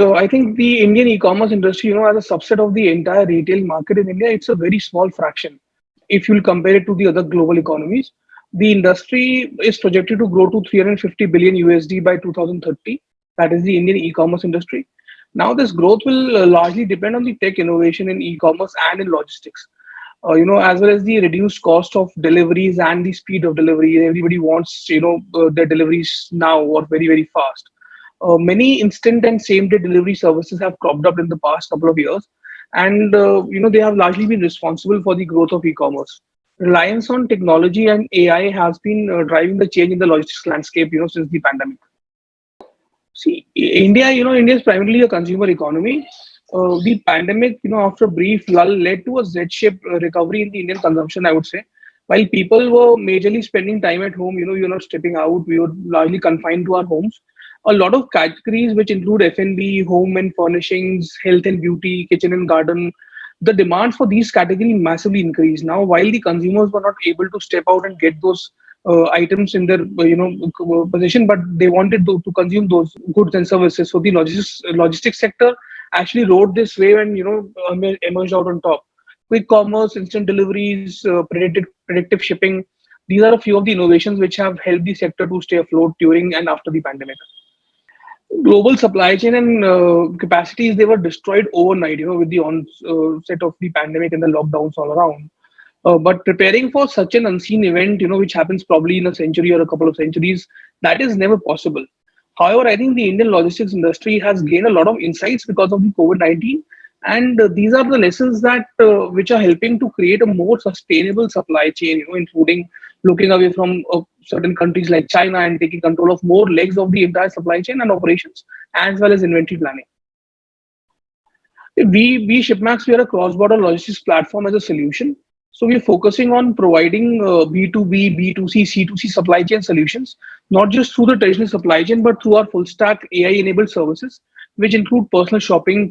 I think the Indian e-commerce industry, as a subset of the entire retail market in India, it's a very small fraction. If you'll compare it to the other global economies, the industry is projected to grow to 350 billion USD by 2030. That is the Indian e-commerce industry. Now, this growth will largely depend on the tech innovation in e-commerce and in logistics. As well as the reduced cost of deliveries and the speed of delivery. Everybody wants, their deliveries now or very, very fast. Many instant and same day delivery services have cropped up in the past couple of years, and they have largely been responsible for the growth of e-commerce. Reliance on technology and AI has been driving the change in the logistics landscape, since the pandemic. See, India is primarily a consumer economy. The pandemic, after a brief lull, led to a Z-shaped recovery in the Indian consumption, I would say. While people were majorly spending time at home, you're not stepping out, we were largely confined to our homes. A lot of categories, which include F&B, home and furnishings, health and beauty, kitchen and garden, the demands for these categories massively increased. Now, while the consumers were not able to step out and get those items in their possession, but they wanted to consume those goods and services. So the logistics sector actually rode this wave and emerged out on top. Quick commerce, instant deliveries, predictive shipping. These are a few of the innovations which have helped the sector to stay afloat during and after the pandemic. Global supply chain and capacities, they were destroyed overnight, with the onset of the pandemic and the lockdowns all around. But preparing for such an unseen event, which happens probably in a century or a couple of centuries, that is never possible. However, I think the Indian logistics industry has gained a lot of insights because of the COVID-19, and these are the lessons that which are helping to create a more sustainable supply chain, including looking away from certain countries like China and taking control of more legs of the entire supply chain and operations, as well as inventory planning. We Shypmax, we are a cross-border logistics platform as a solution. So we're focusing on providing B2B, B2C, C2C supply chain solutions, not just through the traditional supply chain, but through our full stack AI-enabled services, which include personal shopping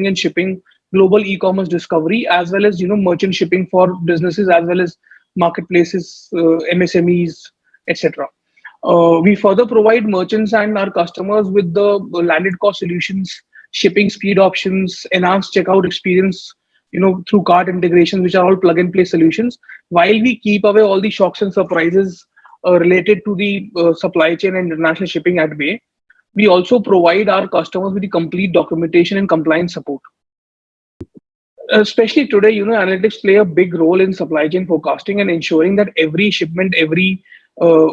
and shipping, global e-commerce discovery, as well as merchant shipping for businesses, as well as marketplaces, MSMEs, etc. We further provide merchants and our customers with the landed cost solutions, shipping speed options, enhanced checkout experience, through cart integrations, which are all plug and play solutions, while we keep away all the shocks and surprises related to the supply chain and international shipping at bay. We also provide our customers with the complete documentation and compliance support. Especially today, analytics play a big role in supply chain forecasting and ensuring that every shipment, every uh,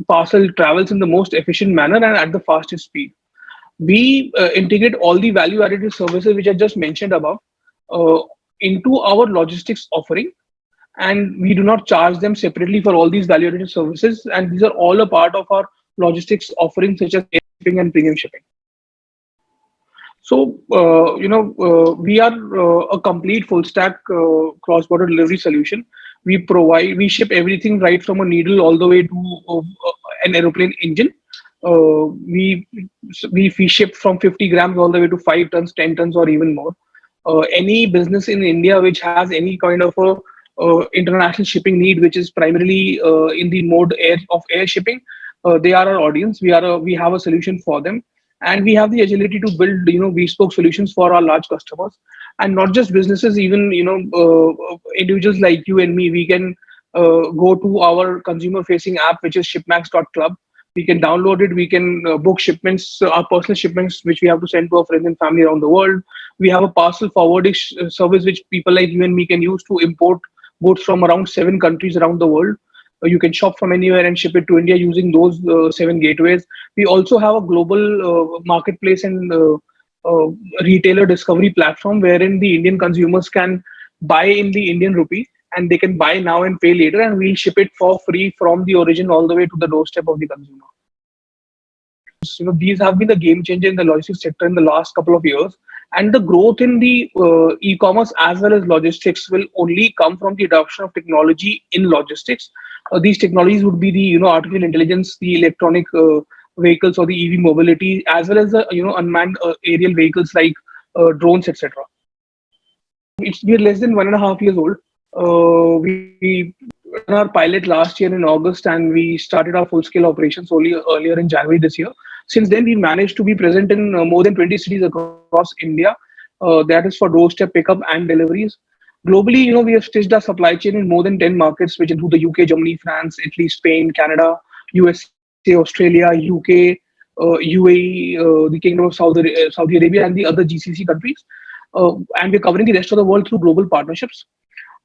parcel travels in the most efficient manner and at the fastest speed. We integrate all the value added services which I just mentioned above uh, into our logistics offering, and we do not charge them separately for all these value added services. And these are all a part of our logistics offerings, such as air shipping and premium shipping. So, we are a complete full stack cross-border delivery solution. We ship everything right from a needle all the way to an aeroplane engine. We ship from 50 grams all the way to 5 tons, 10 tons, or even more. Any business in India which has any kind of a international shipping need, which is primarily in the mode air shipping, they are our audience. We have a solution for them, and we have the agility to build bespoke solutions for our large customers, and not just businesses, even individuals like you and me. We can go to our consumer facing app, which is shipmax.club. We can download it. We can book shipments, our personal shipments, which we have to send to our friends and family around the world. We have a parcel forwarding service which people like you and me can use to import goods from around 7 countries around the world. You can shop from anywhere and ship it to India using those 7 gateways. We also have a global marketplace and retailer discovery platform wherein the Indian consumers can buy in the Indian rupee, and they can buy now and pay later, and we'll ship it for free from the origin all the way to the doorstep of the consumer. These have been the game changer in the logistics sector in the last couple of years, and the growth in the e-commerce as well as logistics will only come from the adoption of technology in logistics. These technologies would be the artificial intelligence, the electronic vehicles or the EV mobility, as well as the unmanned aerial vehicles like drones, etc. We're less than 1.5 years old. We ran our pilot last year in August, and we started our full scale operations only earlier in January this year. Since then, we managed to be present in more than 20 cities across India. That is for doorstep pickup and deliveries. Globally, we have stitched our supply chain in more than 10 markets, which include the UK, Germany, France, Italy, Spain, Canada, USA, Australia, UK, UAE, the Kingdom of Saudi Arabia, and the other GCC countries. And we're covering the rest of the world through global partnerships.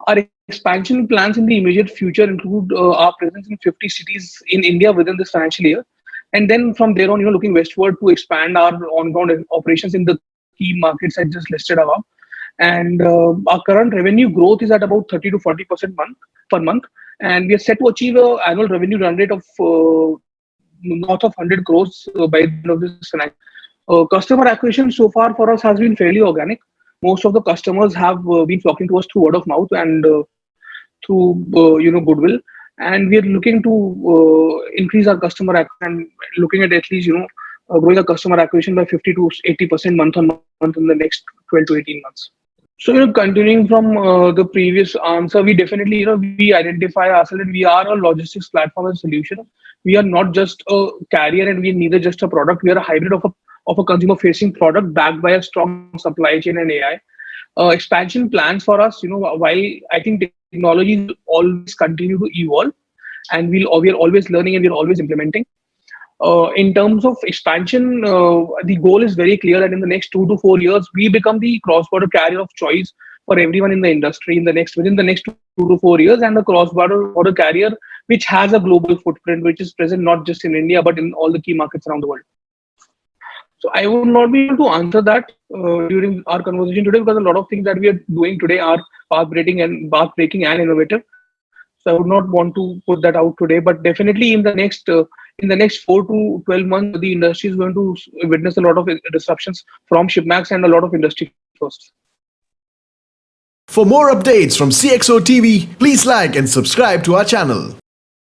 Our expansion plans in the immediate future include our presence in 50 cities in India within this financial year. And then from there on, looking westward to expand our on-ground operations in the key markets I just listed above. And our current revenue growth is at about 30 to 40% per month. And we are set to achieve an annual revenue run rate of north of 100 crores by the end of this financial year. Customer acquisition so far for us has been fairly organic. Most of the customers have been flocking to us through word of mouth and through goodwill, and we are looking to increase our customer and looking at least growing our customer acquisition by 50 to 80% month on month in the next 12 to 18 months. So, continuing from the previous answer, we definitely, we identify ourselves and we are a logistics platform and solution. We are not just a carrier and we are neither just a product. We are a hybrid of a consumer facing product backed by a strong supply chain and AI. Expansion plans for us, while I think technology will always continue to evolve and we are always learning and we're always implementing. In terms of expansion, the goal is very clear that in the next 2 to 4 years, we become the cross-border carrier of choice for everyone in the industry within the next 2 to 4 years, and the cross-border carrier which has a global footprint, which is present not just in India but in all the key markets around the world. So I would not be able to answer that during our conversation today because a lot of things that we are doing today are path breaking and innovative. So I would not want to put that out today, but definitely in the next 4 to 12 months, the industry is going to witness a lot of disruptions from Shypmax and a lot of industry firsts. For more updates from CXO TV, please like and subscribe to our channel.